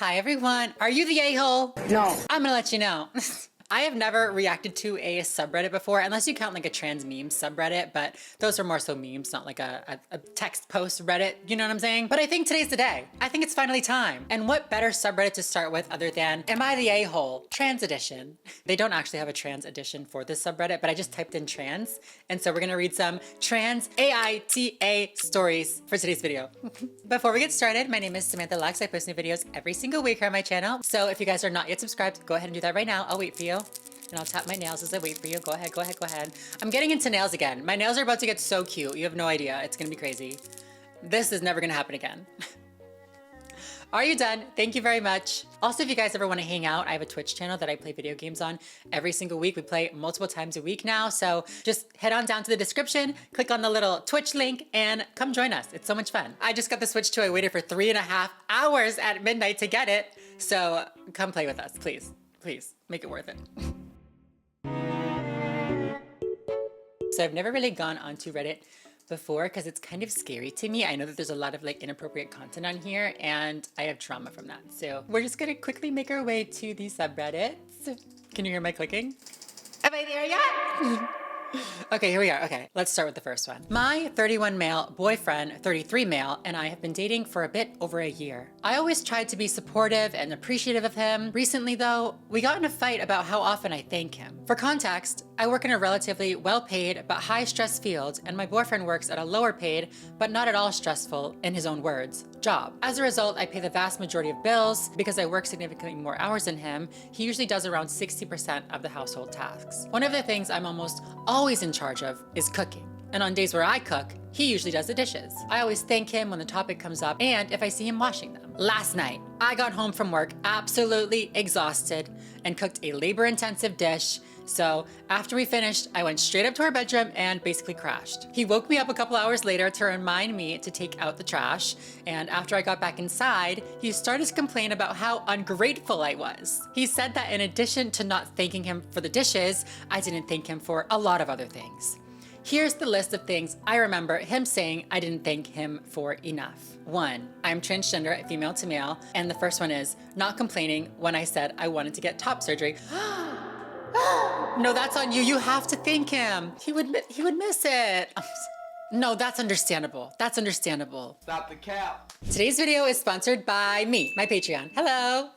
Hi everyone. Are you the a-hole? No. I'm gonna let you know. I have never reacted to a subreddit before, unless you count like a trans meme subreddit, but those are more so memes, not like a text post Reddit, you know what I'm saying? But I think today's the day. I think it's finally time. And what better subreddit to start with other than, am I the a-hole? Trans edition. They don't actually have a trans edition for this subreddit, but I just typed in trans. And so we're gonna read some trans AITA stories for today's video. Before we get started, my name is Samantha. I post new videos every single week here on my channel. So if you guys are not yet subscribed, go ahead and do that right now. I'll wait for you. And I'll tap my nails as I wait for you. Go ahead, go ahead, go ahead. I'm getting into nails again. My nails are about to get so cute. You have no idea. It's gonna be crazy. This is never gonna happen again. Are you done? Thank you very much. Also, if you guys ever want to hang out, I have a Twitch channel that I play video games on every single week. We play multiple times a week now. So just head on down to the description, click on the little Twitch link and come join us. It's so much fun. I just got the Switch 2. I waited for 3.5 hours at midnight to get it. So come play with us, please. Please, make it worth it. So I've never really gone onto Reddit before because it's kind of scary to me. I know that there's a lot of like inappropriate content on here and I have trauma from that. So we're just gonna quickly make our way to the subreddits. Can you hear my clicking? Am I there yet? Okay, here we are. Okay, let's start with the first one. My 31 male boyfriend, 33 male, and I have been dating for a bit over a year. I always tried to be supportive and appreciative of him. Recently though, we got in a fight about how often I thank him. For context, I work in a relatively well-paid but high-stress field, and my boyfriend works at a lower paid, but not at all stressful, in his own words, job. As a result, I pay the vast majority of bills. Because I work significantly more hours than him, he usually does around 60% of the household tasks. One of the things I'm almost always in charge of is cooking. And on days where I cook, he usually does the dishes. I always thank him when the topic comes up and if I see him washing them. Last night, I got home from work absolutely exhausted and cooked a labor-intensive dish. So after we finished, I went straight up to our bedroom and basically crashed. He woke me up a couple hours later to remind me to take out the trash. And after I got back inside, he started to complain about how ungrateful I was. He said that in addition to not thanking him for the dishes, I didn't thank him for a lot of other things. Here's the list of things I remember him saying I didn't thank him for enough. 1, I'm transgender, female to male. And the first one is not complaining when I said I wanted to get top surgery. No, that's on you. You have to thank him. He would miss it. No, that's understandable. That's understandable. Stop the cap. Today's video is sponsored by me, my Patreon. Hello.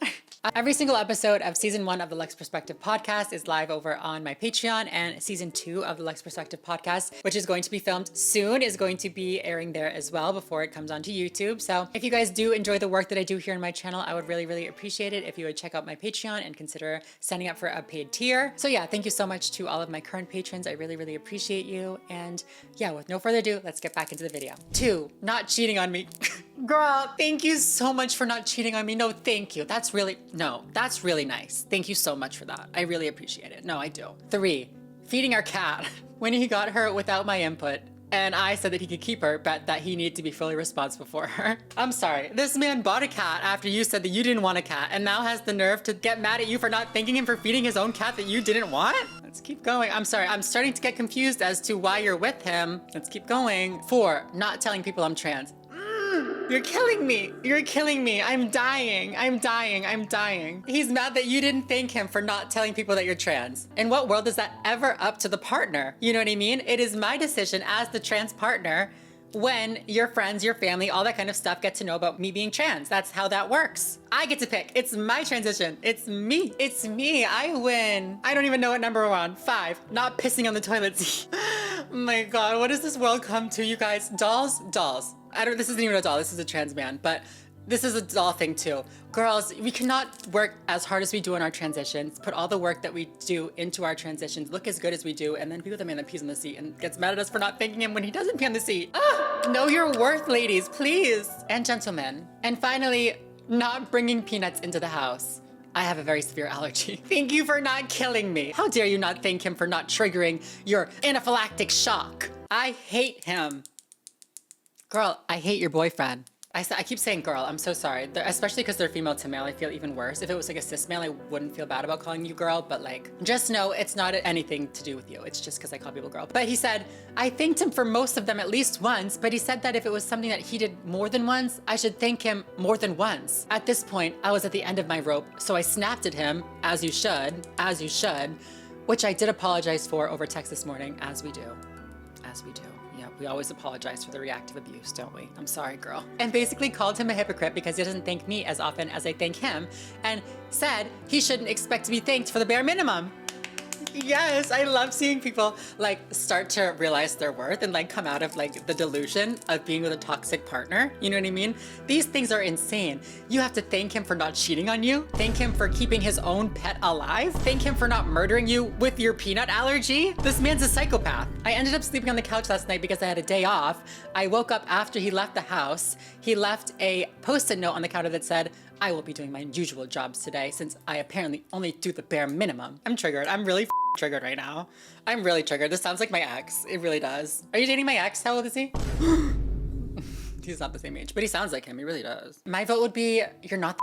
Every single episode of season 1 of the Lex Perspective podcast is live over on my Patreon, and season 2 of the Lex Perspective podcast, which is going to be filmed soon, is going to be airing there as well before it comes onto YouTube. So if you guys do enjoy the work that I do here on my channel, I would really, really appreciate it if you would check out my Patreon and consider signing up for a paid tier. So yeah, thank you so much to all of my current patrons. I really, really appreciate you. And yeah, with no further ado, let's get back into the video. 2, not cheating on me. Girl, thank you so much for not cheating on me. No, thank you. That's really nice. Thank you so much for that. I really appreciate it. No, I do. 3, feeding our cat. When he got her without my input, and I said that he could keep her, but that he needed to be fully responsible for her. I'm sorry. This man bought a cat after you said that you didn't want a cat, and now has the nerve to get mad at you for not thanking him for feeding his own cat that you didn't want? Let's keep going. I'm sorry. I'm starting to get confused as to why you're with him. Let's keep going. 4, not telling people I'm trans. You're killing me. You're killing me. I'm dying. I'm dying. I'm dying. He's mad that you didn't thank him for not telling people that you're trans. In what world is that ever up to the partner? You know what I mean? It is my decision as the trans partner when your friends, your family, all that kind of stuff get to know about me being trans. That's how that works. I get to pick. It's my transition. It's me. It's me. I win. I don't even know what number we're on. 5, not pissing on the toilet seat. Oh my God, what does this world come to, you guys? Dolls? Dolls. This isn't even a doll, this is a trans man, but this is a doll thing too. Girls, we cannot work as hard as we do in our transitions, put all the work that we do into our transitions, look as good as we do, and then be with a man that pees on the seat and gets mad at us for not thanking him when he doesn't pee on the seat. Ah, know your worth, ladies, please. And gentlemen. And finally, not bringing peanuts into the house. I have a very severe allergy. Thank you for not killing me. How dare you not thank him for not triggering your anaphylactic shock? I hate him. Girl, I hate your boyfriend. I keep saying girl, I'm so sorry. Especially because they're female to male, I feel even worse. If it was like a cis male, I wouldn't feel bad about calling you girl, but like, just know it's not anything to do with you. It's just because I call people girl. But he said, I thanked him for most of them at least once, but he said that if it was something that he did more than once, I should thank him more than once. At this point, I was at the end of my rope, so I snapped at him, as you should, which I did apologize for over text this morning, as we do. Yeah, we always apologize for the reactive abuse, don't we? I'm sorry, girl. And basically called him a hypocrite because he doesn't thank me as often as I thank him, and said he shouldn't expect to be thanked for the bare minimum. Yes, I love seeing people like start to realize their worth and like come out of like the delusion of being with a toxic partner. You know what I mean? These things are insane. You have to thank him for not cheating on you. Thank him for keeping his own pet alive. Thank him for not murdering you with your peanut allergy. This man's a psychopath. I ended up sleeping on the couch last night because I had a day off. I woke up after he left the house. He left a post-it note on the counter that said, I will be doing my usual jobs today since I apparently only do the bare minimum. I'm triggered. I'm really triggered right now. I'm really triggered. This sounds like my ex. It really does. Are you dating my ex? How old is he? He's not the same age, but he sounds like him. He really does. My vote would be, you're not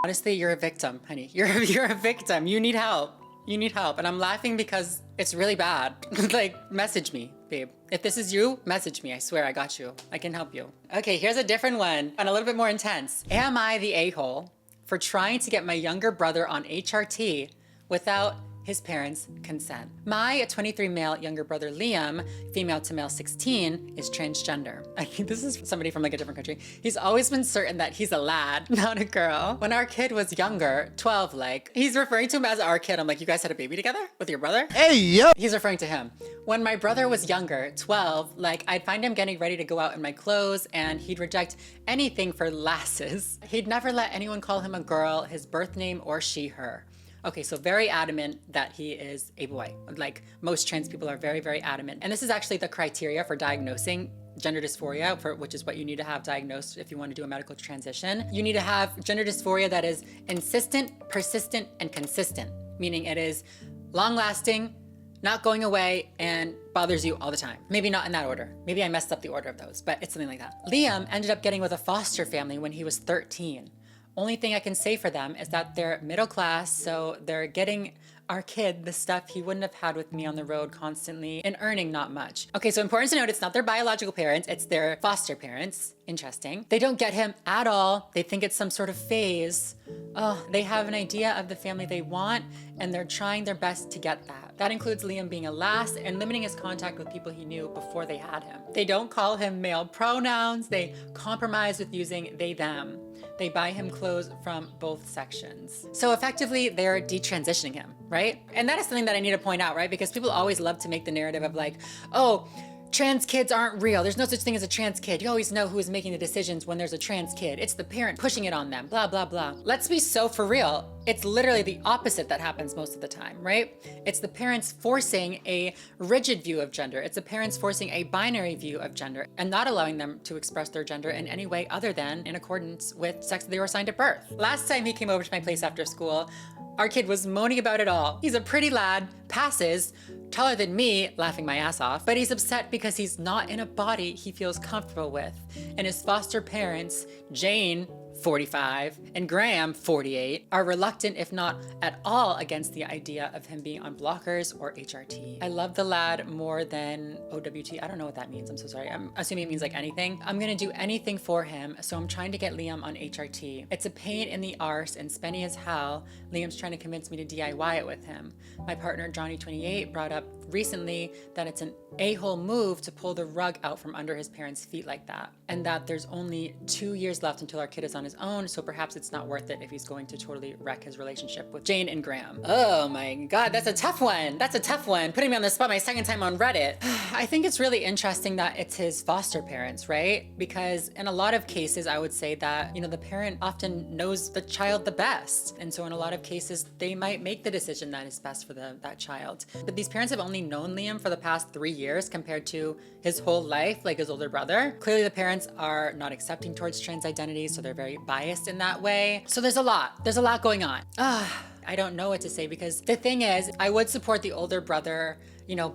honestly, you're a victim, honey. You're a victim. You need help. You need help. And I'm laughing because it's really bad. Like, message me, babe. If this is you, message me. I swear I got you. I can help you. Okay, here's a different one and a little bit more intense. Am I the a-hole for trying to get my younger brother on HRT without his parents' consent? My 23 male younger brother Liam, female to male 16, is transgender. I think this is somebody from like a different country. He's always been certain that he's a lad, not a girl. When our kid was younger, 12 like, he's referring to him as our kid. I'm like, you guys had a baby together with your brother? Hey, yo! He's referring to him. When my brother was younger, 12, like I'd find him getting ready to go out in my clothes and he'd reject anything for lasses. He'd never let anyone call him a girl, his birth name, or she, her. Okay, so very adamant that he is a boy. Like most trans people are very, very adamant. And this is actually the criteria for diagnosing gender dysphoria, which is what you need to have diagnosed if you want to do a medical transition. You need to have gender dysphoria that is insistent, persistent, and consistent, meaning it is long-lasting, not going away, and bothers you all the time. Maybe not in that order. Maybe I messed up the order of those, but it's something like that. Liam ended up getting with a foster family when he was 13. Only thing I can say for them is that they're middle class, so they're getting our kid the stuff he wouldn't have had with me on the road constantly and earning not much. Okay, so important to note, it's not their biological parents, it's their foster parents. Interesting. They don't get him at all. They think it's some sort of phase. Oh, they have an idea of the family they want and they're trying their best to get that. That includes Liam being a lass and limiting his contact with people he knew before they had him. They don't call him male pronouns. They compromise with using they, them. They buy him clothes from both sections. So effectively, they're detransitioning him, right? And that is something that I need to point out, right? Because people always love to make the narrative of like, oh, trans kids aren't real. There's no such thing as a trans kid. You always know who is making the decisions when there's a trans kid. It's the parent pushing it on them, blah, blah, blah. Let's be so for real. It's literally the opposite that happens most of the time, right? It's the parents forcing a rigid view of gender. It's the parents forcing a binary view of gender and not allowing them to express their gender in any way other than in accordance with sex that they were assigned at birth. Last time he came over to my place after school, our kid was moaning about it all. He's a pretty lad, passes, taller than me, laughing my ass off, but he's upset because he's not in a body he feels comfortable with. And his foster parents, Jane, 45, and Graham, 48, are reluctant, if not at all, against the idea of him being on blockers or HRT. I love the lad more than OWT. I don't know what that means. I'm so sorry. I'm assuming it means like anything. I'm gonna do anything for him, so I'm trying to get Liam on HRT. It's a pain in the arse and spenny as hell. Liam's trying to convince me to DIY it with him. My partner, Johnny 28, brought up recently that it's an a-hole move to pull the rug out from under his parents' feet like that, and that there's only 2 years left until our kid is on his own, so perhaps it's not worth it if he's going to totally wreck his relationship with Jane and Graham. Oh my God, that's a tough one. That's a tough one. Putting me on the spot my second time on Reddit. I think it's really interesting that it's his foster parents, right? Because in a lot of cases, I would say that, you know, the parent often knows the child the best. And so in a lot of cases, they might make the decision that is best for that child. But these parents have only known Liam for the past 3 years compared to his whole life, like his older brother. Clearly the parents are not accepting towards trans identities, so they're very biased in that way. So there's a lot going on. I don't know what to say because the thing is, I would support the older brother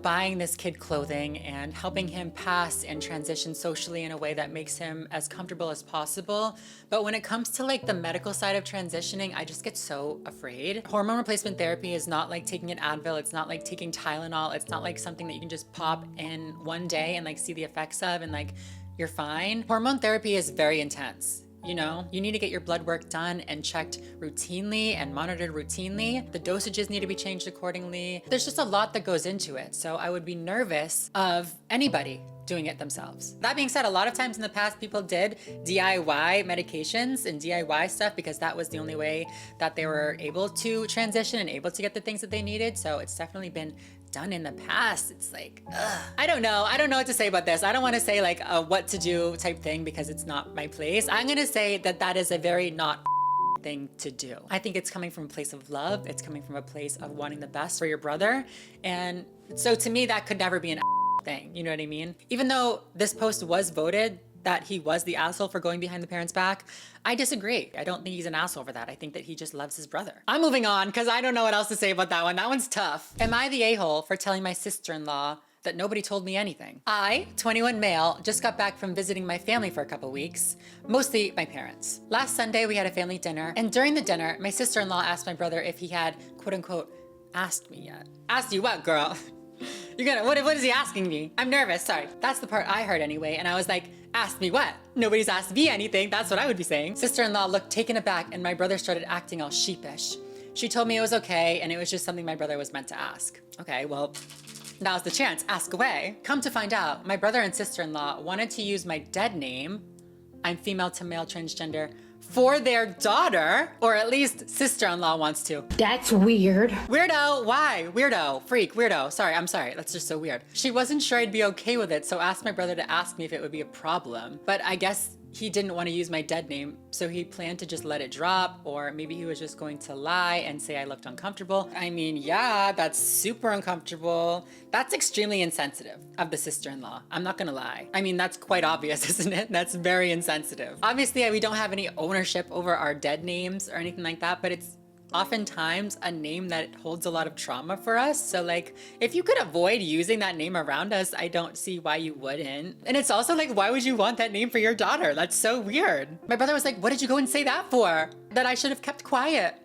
buying this kid clothing and helping him pass and transition socially in a way that makes him as comfortable as possible. But when it comes to like the medical side of transitioning, I just get so afraid. Hormone replacement therapy is not like taking an Advil. It's not like taking Tylenol. It's not like something that you can just pop in one day and like see the effects of and like you're fine. Hormone therapy is very intense. You need to get your blood work done and checked routinely and monitored routinely. The dosages need to be changed accordingly. There's just a lot that goes into it. So I would be nervous of anybody doing it themselves. That being said, a lot of times in the past, people did DIY medications and DIY stuff because that was the only way that they were able to transition and able to get the things that they needed. So it's definitely been done in the past. It's like, ugh. I don't know what to say about this. I don't want to say like a what to do type thing because it's not my place. I'm gonna say that is a very not thing to do. I think it's coming from a place of love. It's coming from a place of wanting the best for your brother. And so to me, that could never be an thing. You know what I mean? Even though this post was voted that he was the asshole for going behind the parents' back, I disagree. I don't think he's an asshole for that. I think that he just loves his brother. I'm moving on because I don't know what else to say about that one. That one's tough. Am I the a-hole for telling my sister-in-law that nobody told me anything? I, 21 male, just got back from visiting my family for a couple weeks, mostly my parents. Last Sunday, we had a family dinner, and during the dinner, my sister-in-law asked my brother if he had, quote unquote, asked me yet. Asked you what, girl? What is he asking me? I'm nervous, sorry. That's the part I heard anyway, and I was like, asked me what? Nobody's asked me anything, that's what I would be saying. Sister-in-law looked taken aback and my brother started acting all sheepish. She told me it was okay and it was just something my brother was meant to ask. Okay, well, now's the chance, ask away. Come to find out, my brother and sister-in-law wanted to use my dead name, I'm female to male transgender, for their daughter, or at least sister-in-law wants to. That's weird. Weirdo, why? Weirdo, freak, weirdo. Sorry, I'm sorry, that's just so weird. She wasn't sure I'd be okay with it, so asked my brother to ask me if it would be a problem. But I guess he didn't want to use my dead name, so he planned to just let it drop, or maybe he was just going to lie and say I looked uncomfortable. I mean, yeah, that's super uncomfortable. That's extremely insensitive of the sister-in-law. I'm not gonna lie. I mean, that's quite obvious, isn't it? That's very insensitive. Obviously, we don't have any ownership over our dead names or anything like that, but it's oftentimes a name that holds a lot of trauma for us. So like, if you could avoid using that name around us, I don't see why you wouldn't. And it's also like, why would you want that name for your daughter? That's so weird. My brother was like, what did you go and say that for? That I should have kept quiet.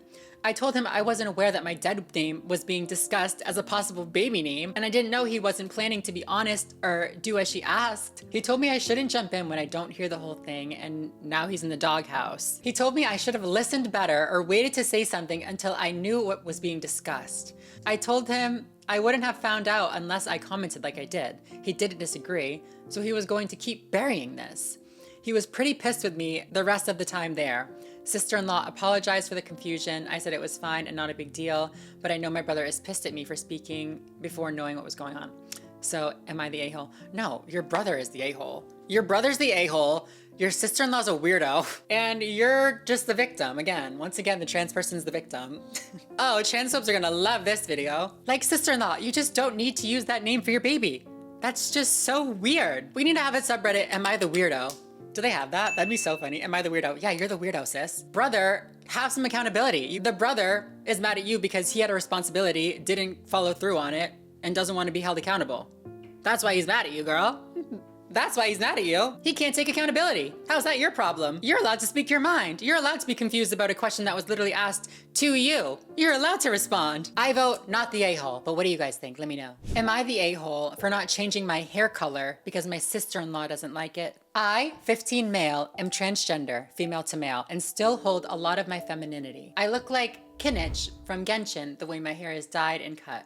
I told him I wasn't aware that my dead name was being discussed as a possible baby name, and I didn't know he wasn't planning to be honest or do as she asked. He told me I shouldn't jump in when I don't hear the whole thing, and now he's in the doghouse. He told me I should have listened better or waited to say something until I knew what was being discussed. I told him I wouldn't have found out unless I commented like I did. He didn't disagree, so he was going to keep burying this. He was pretty pissed with me the rest of the time there. Sister-in-law apologized for the confusion. I said it was fine and not a big deal, but I know my brother is pissed at me for speaking before knowing what was going on. So am I the a-hole? No, your brother is the a-hole. Your brother's the a-hole, your sister-in-law's a weirdo, and you're just the victim. Once again, the trans person's the victim. Oh, transphobes are gonna love this video. Like, sister-in-law, you just don't need to use that name for your baby. That's just so weird. We need to have a subreddit, Am I the Weirdo? Do they have that? That'd be so funny. Am I the weirdo? Yeah, you're the weirdo, sis. Brother, have some accountability. The brother is mad at you because he had a responsibility, didn't follow through on it, and doesn't want to be held accountable. That's why he's mad at you, girl. That's why he's mad at you. He can't take accountability. How's that your problem? You're allowed to speak your mind. You're allowed to be confused about a question that was literally asked to you. You're allowed to respond. I vote not the a-hole, but what do you guys think? Let me know. Am I the a-hole for not changing my hair color because my sister-in-law doesn't like it? I, 15 male, am transgender, female to male, and still hold a lot of my femininity. I look like Kinich from Genshin the way my hair is dyed and cut.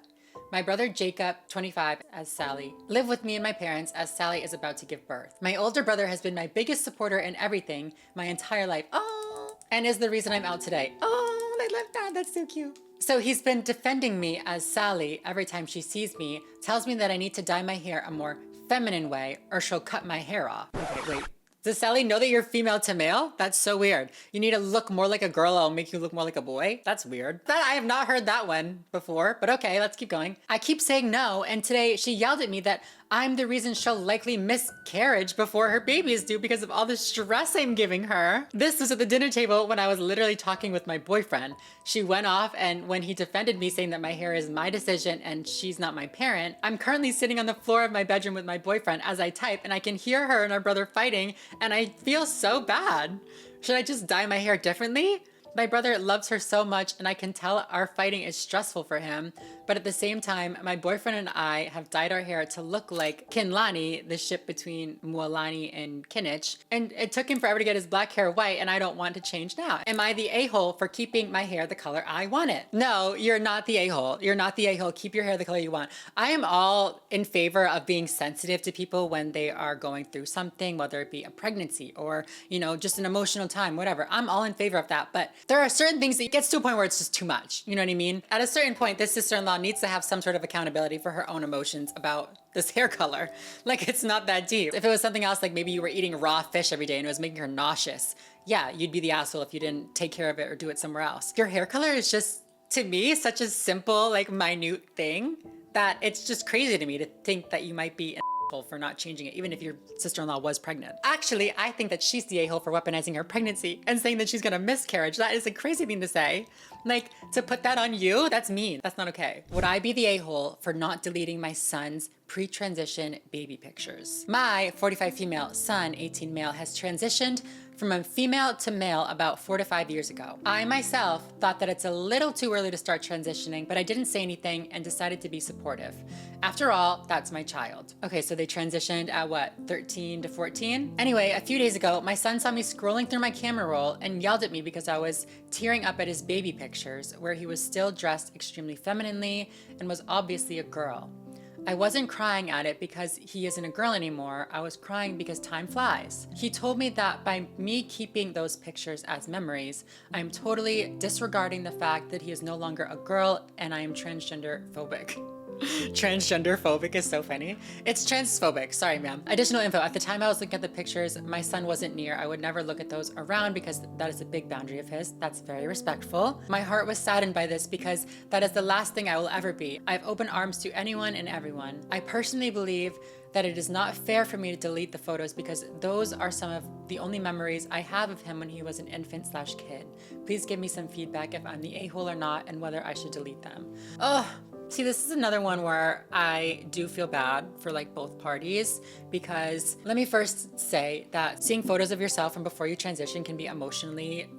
My brother Jacob, 25, as Sally, live with me and my parents as Sally is about to give birth. My older brother has been my biggest supporter in everything my entire life. Oh, and is the reason I'm out today. Oh, I love that. That's so cute. So he's been defending me as Sally every time she sees me, tells me that I need to dye my hair a more feminine way or she'll cut my hair off. Okay, wait. Does Sally know that you're female to male? That's so weird. You need to look more like a girl, I'll make you look more like a boy. That's weird. I have not heard that one before, but okay, let's keep going. I keep saying no, and today she yelled at me that I'm the reason she'll likely miscarriage before her baby is due because of all the stress I'm giving her. This was at the dinner table when I was literally talking with my boyfriend. She went off, and when he defended me saying that my hair is my decision and she's not my parent, I'm currently sitting on the floor of my bedroom with my boyfriend as I type, and I can hear her and our brother fighting, and I feel so bad. Should I just dye my hair differently? My brother loves her so much, and I can tell our fighting is stressful for him. But at the same time, my boyfriend and I have dyed our hair to look like Kinlani, the ship between Mualani and Kinich. And it took him forever to get his black hair white, and I don't want to change now. Am I the a-hole for keeping my hair the color I want it? No, you're not the a-hole. You're not the a-hole. Keep your hair the color you want. I am all in favor of being sensitive to people when they are going through something, whether it be a pregnancy or, just an emotional time, whatever. I'm all in favor of that. But there are certain things that it gets to a point where it's just too much. You know what I mean? At a certain point, this sister-in-law needs to have some sort of accountability for her own emotions about this hair color. Like, it's not that deep. If it was something else, like maybe you were eating raw fish every day and it was making her nauseous, yeah, you'd be the asshole if you didn't take care of it or do it somewhere else. Your hair color is just, to me, such a simple, like, minute thing that it's just crazy to me to think that you might be for not changing it, even if your sister-in-law was pregnant. Actually, I think that she's the a-hole for weaponizing her pregnancy and saying that she's gonna miscarriage. That is a crazy thing to say. Like, to put that on you, that's mean. That's not okay. Would I be the a-hole for not deleting my son's pre-transition baby pictures? My 45 female son, 18 male, has transitioned from a female to male about 4 to 5 years ago. I myself thought that it's a little too early to start transitioning, but I didn't say anything and decided to be supportive. After all, that's my child. Okay, so they transitioned at what, 13 to 14? Anyway, a few days ago, my son saw me scrolling through my camera roll and yelled at me because I was tearing up at his baby pictures where he was still dressed extremely femininely and was obviously a girl. I wasn't crying at it because he isn't a girl anymore. I was crying because time flies. He told me that by me keeping those pictures as memories, I'm totally disregarding the fact that he is no longer a girl and I am transgender phobic. Transgender phobic is so funny. It's transphobic. Sorry, ma'am. Additional info. At the time I was looking at the pictures, my son wasn't near. I would never look at those around because that is a big boundary of his. That's very respectful. My heart was saddened by this because that is the last thing I will ever be. I have open arms to anyone and everyone. I personally believe that it is not fair for me to delete the photos because those are some of the only memories I have of him when he was an infant/kid. Please give me some feedback if I'm the a-hole or not and whether I should delete them. Oh, see, this is another one where I do feel bad for like both parties because let me first say that seeing photos of yourself from before you transition can be emotionally,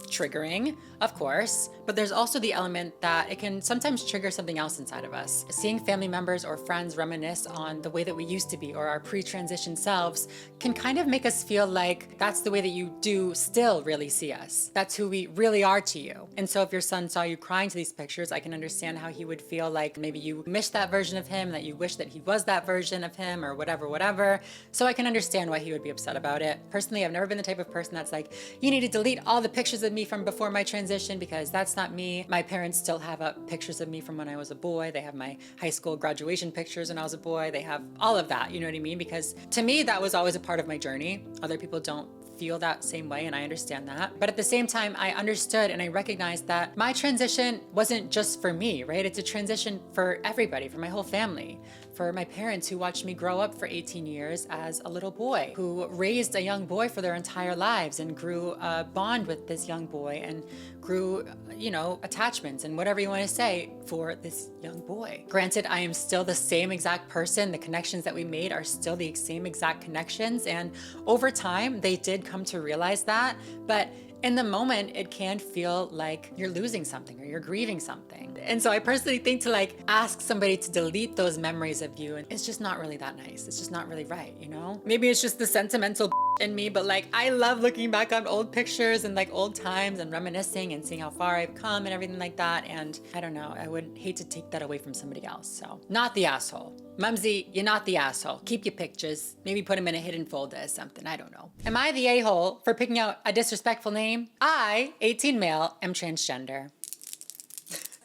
triggering, of course, but there's also the element that it can sometimes trigger something else inside of us. Seeing family members or friends reminisce on the way that we used to be or our pre-transition selves can kind of make us feel like that's the way that you do still really see us. That's who we really are to you. And so if your son saw you crying to these pictures, I can understand how he would feel like maybe you missed that version of him, that you wish that he was that version of him or whatever. So I can understand why he would be upset about it. Personally, I've never been the type of person that's like, you need to delete all the pictures of me from before my transition because that's not me. My parents still have up pictures of me from when I was a boy. They have my high school graduation pictures when I was a boy. They have all of that, you know what I mean? Because to me, that was always a part of my journey. Other people don't feel that same way, and I understand that. But at the same time, I understood and I recognized that my transition wasn't just for me, right? It's a transition for everybody, for my whole family, for my parents who watched me grow up for 18 years as a little boy, who raised a young boy for their entire lives and grew a bond with this young boy and grew, attachments and whatever you want to say for this young boy. Granted, I am still the same exact person. The connections that we made are still the same exact connections. And over time, they did come to realize that. But in the moment, it can feel like you're losing something or you're grieving something. And so I personally think to ask somebody to delete those memories of you, and it's just not really that nice. It's just not really right, Maybe it's just the sentimental in me, but I love looking back on old pictures and old times and reminiscing and seeing how far I've come and everything like that. And I don't know, I would hate to take that away from somebody else. So not the asshole. Mumsy, you're not the asshole. Keep your pictures. Maybe put them in a hidden folder or something. I don't know. Am I the a-hole for picking out a disrespectful name? I, 18 male, am transgender.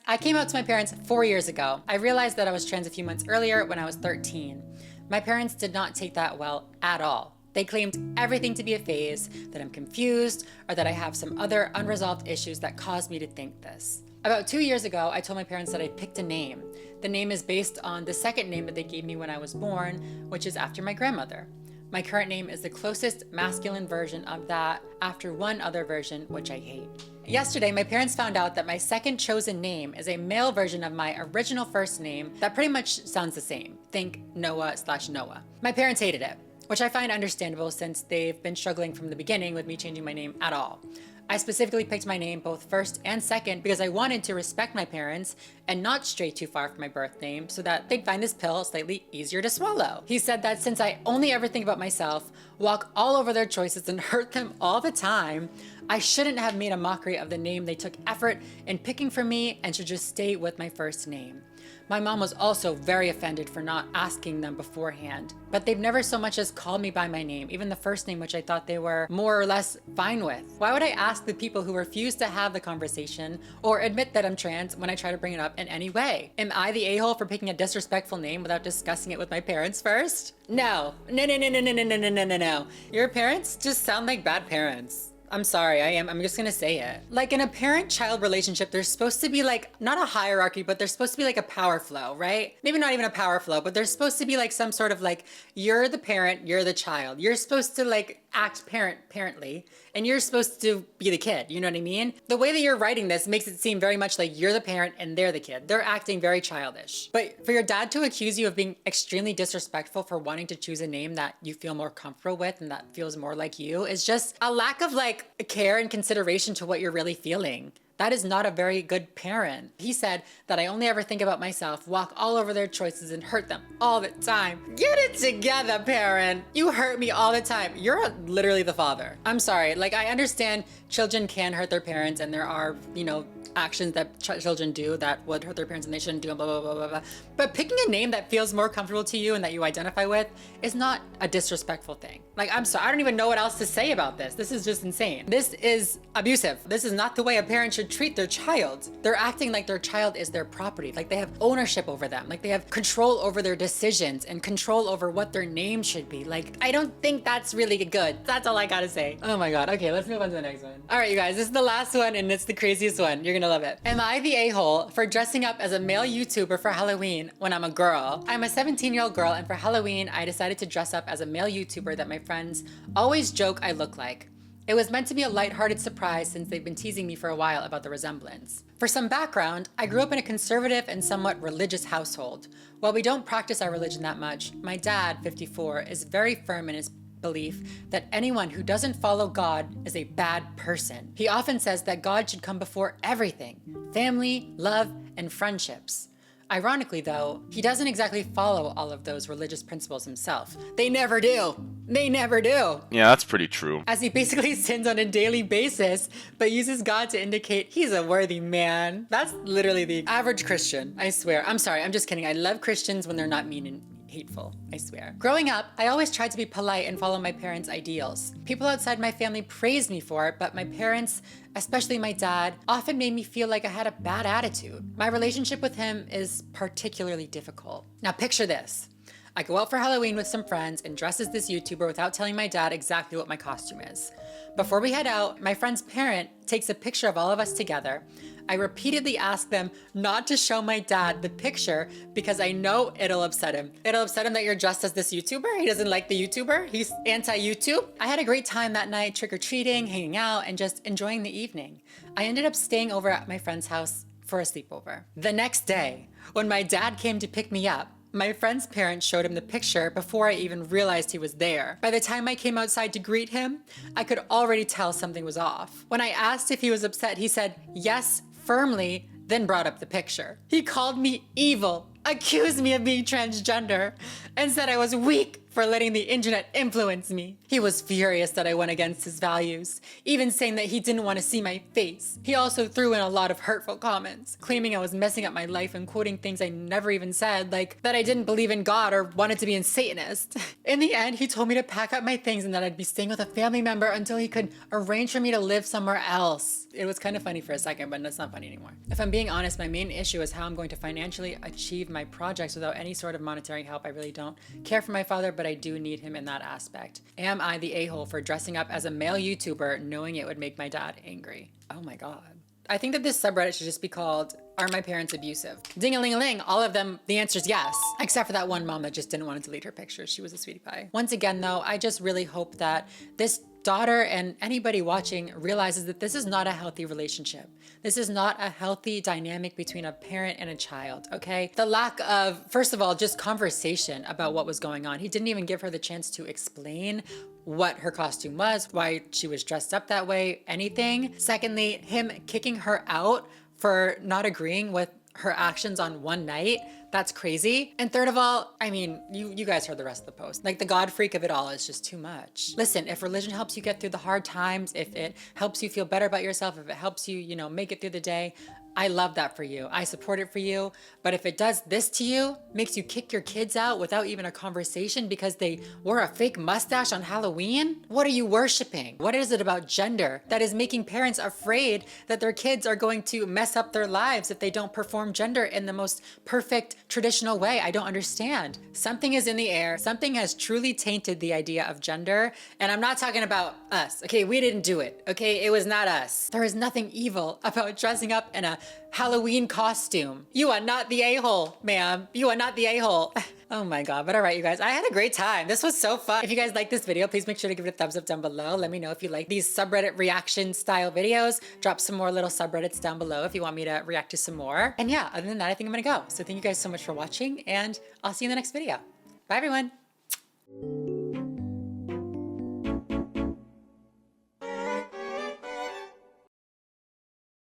I came out to my parents 4 years ago. I realized that I was trans a few months earlier when I was 13. My parents did not take that well at all. They claimed everything to be a phase, that I'm confused, or that I have some other unresolved issues that caused me to think this. About 2 years ago, I told my parents that I picked a name. The name is based on the second name that they gave me when I was born, which is after my grandmother. My current name is the closest masculine version of that, after one other version, which I hate. Yesterday, my parents found out that my second chosen name is a male version of my original first name that pretty much sounds the same. Think Noah/Noah. My parents hated it, which I find understandable since they've been struggling from the beginning with me changing my name at all. I specifically picked my name both first and second because I wanted to respect my parents and not stray too far from my birth name so that they'd find this pill slightly easier to swallow. He said that since I only ever think about myself, walk all over their choices and hurt them all the time, I shouldn't have made a mockery of the name they took effort in picking for me and should just stay with my first name. My mom was also very offended for not asking them beforehand, but they've never so much as called me by my name, even the first name, which I thought they were more or less fine with. Why would I ask the people who refuse to have the conversation or admit that I'm trans when I try to bring it up in any way? Am I the a-hole for picking a disrespectful name without discussing it with my parents first? No. No. Your parents just sound like bad parents. I'm sorry, I'm just gonna say it. Like in a parent-child relationship, there's supposed to be like, not a hierarchy, but there's supposed to be like a power flow, right? Maybe not even a power flow, but there's supposed to be like some sort of like, you're the parent, you're the child. You're supposed to like act parently, and you're supposed to be the kid, you know what I mean? The way that you're writing this makes it seem very much like you're the parent and they're the kid. They're acting very childish. But for your dad to accuse you of being extremely disrespectful for wanting to choose a name that you feel more comfortable with and that feels more like you is just a lack of like care and consideration to what you're really feeling. That is not a very good parent. He said that I only ever think about myself, walk all over their choices and hurt them all the time. Get it together, parent. You hurt me all the time. You're literally the father. I'm sorry. Like, I understand children can hurt their parents and there are, actions that children do that would hurt their parents and they shouldn't do, and blah, blah, blah, blah, blah. But picking a name that feels more comfortable to you and that you identify with is not a disrespectful thing. Like, I'm sorry, I don't even know what else to say about this. This is just insane. This is abusive. This is not the way a parent should treat their child. They're acting like their child is their property, like they have ownership over them, like they have control over their decisions and control over what their name should be. Like, I don't think that's really good. That's all I gotta say. Oh my God. Okay, let's move on to the next one. All right, you guys, this is the last one and it's the craziest one. You're gonna love it. Am I the a-hole for dressing up as a male YouTuber for Halloween when I'm a girl? I'm a 17-year-old girl and for Halloween, I decided to dress up as a male YouTuber that my friends always joke I look like. It was meant to be a lighthearted surprise since they've been teasing me for a while about the resemblance. For some background, I grew up in a conservative and somewhat religious household. While we don't practice our religion that much, my dad, 54, is very firm in his belief that anyone who doesn't follow God is a bad person. He often says that God should come before everything: family, love, and friendships. Ironically though, he doesn't exactly follow all of those religious principles himself. They never do. They never do. Yeah, that's pretty true. As he basically sins on a daily basis, but uses God to indicate he's a worthy man. That's literally the average Christian, I swear. I'm sorry, I'm just kidding. I love Christians when they're not mean and hateful, I swear. Growing up, I always tried to be polite and follow my parents' ideals. People outside my family praised me for it, but my parents, especially my dad, often made me feel like I had a bad attitude. My relationship with him is particularly difficult. Now picture this. I go out for Halloween with some friends and dress as this YouTuber without telling my dad exactly what my costume is. Before we head out, my friend's parent takes a picture of all of us together. I repeatedly ask them not to show my dad the picture because I know it'll upset him. It'll upset him that you're dressed as this YouTuber. He doesn't like the YouTuber. He's anti-YouTube. I had a great time that night, trick-or-treating, hanging out, and just enjoying the evening. I ended up staying over at my friend's house for a sleepover. The next day, when my dad came to pick me up, my friend's parents showed him the picture before I even realized he was there. By the time I came outside to greet him, I could already tell something was off. When I asked if he was upset, he said yes firmly, then brought up the picture. He called me evil, accused me of being transgender, and said I was weak for letting the internet influence me. He was furious that I went against his values, even saying that he didn't want to see my face. He also threw in a lot of hurtful comments, claiming I was messing up my life and quoting things I never even said, like that I didn't believe in God or wanted to be a Satanist. In the end, he told me to pack up my things and that I'd be staying with a family member until he could arrange for me to live somewhere else. It was kind of funny for a second, but it's not funny anymore. If I'm being honest, my main issue is how I'm going to financially achieve my projects without any sort of monetary help. I really don't care for my father, but I do need him in that aspect. Am I the a-hole for dressing up as a male YouTuber knowing it would make my dad angry? Oh my God. I think that this subreddit should just be called, Are My Parents Abusive? Ding-a-ling-a-ling, all of them, the answer is yes. Except for that one mom that just didn't want to delete her pictures. She was a sweetie pie. Once again though, I just really hope that this daughter and anybody watching realizes that this is not a healthy relationship. This is not a healthy dynamic between a parent and a child, okay? The lack of, first of all, just conversation about what was going on. He didn't even give her the chance to explain what her costume was, why she was dressed up that way, anything. Secondly, him kicking her out for not agreeing with her actions on one night. That's crazy. And third of all, I mean, you guys heard the rest of the post. Like, the God freak of it all is just too much. Listen, if religion helps you get through the hard times, if it helps you feel better about yourself, if it helps you, make it through the day, I love that for you. I support it for you. But if it does this to you, makes you kick your kids out without even a conversation because they wore a fake mustache on Halloween, what are you worshiping? What is it about gender that is making parents afraid that their kids are going to mess up their lives if they don't perform gender in the most perfect traditional way? I don't understand. Something is in the air. Something has truly tainted the idea of gender. And I'm not talking about us. Okay, we didn't do it. Okay, it was not us. There is nothing evil about dressing up in a Halloween costume. You are not the a-hole, ma'am. You are not the a-hole. Oh my God, but all right, you guys, I had a great time. This was so fun. If you guys like this video, please make sure to give it a thumbs up down below. Let me know if you like these subreddit reaction style videos. Drop some more little subreddits down below if you want me to react to some more. And yeah, other than that, I think I'm gonna go. So thank you guys so much for watching, and I'll see you in the next video. Bye everyone.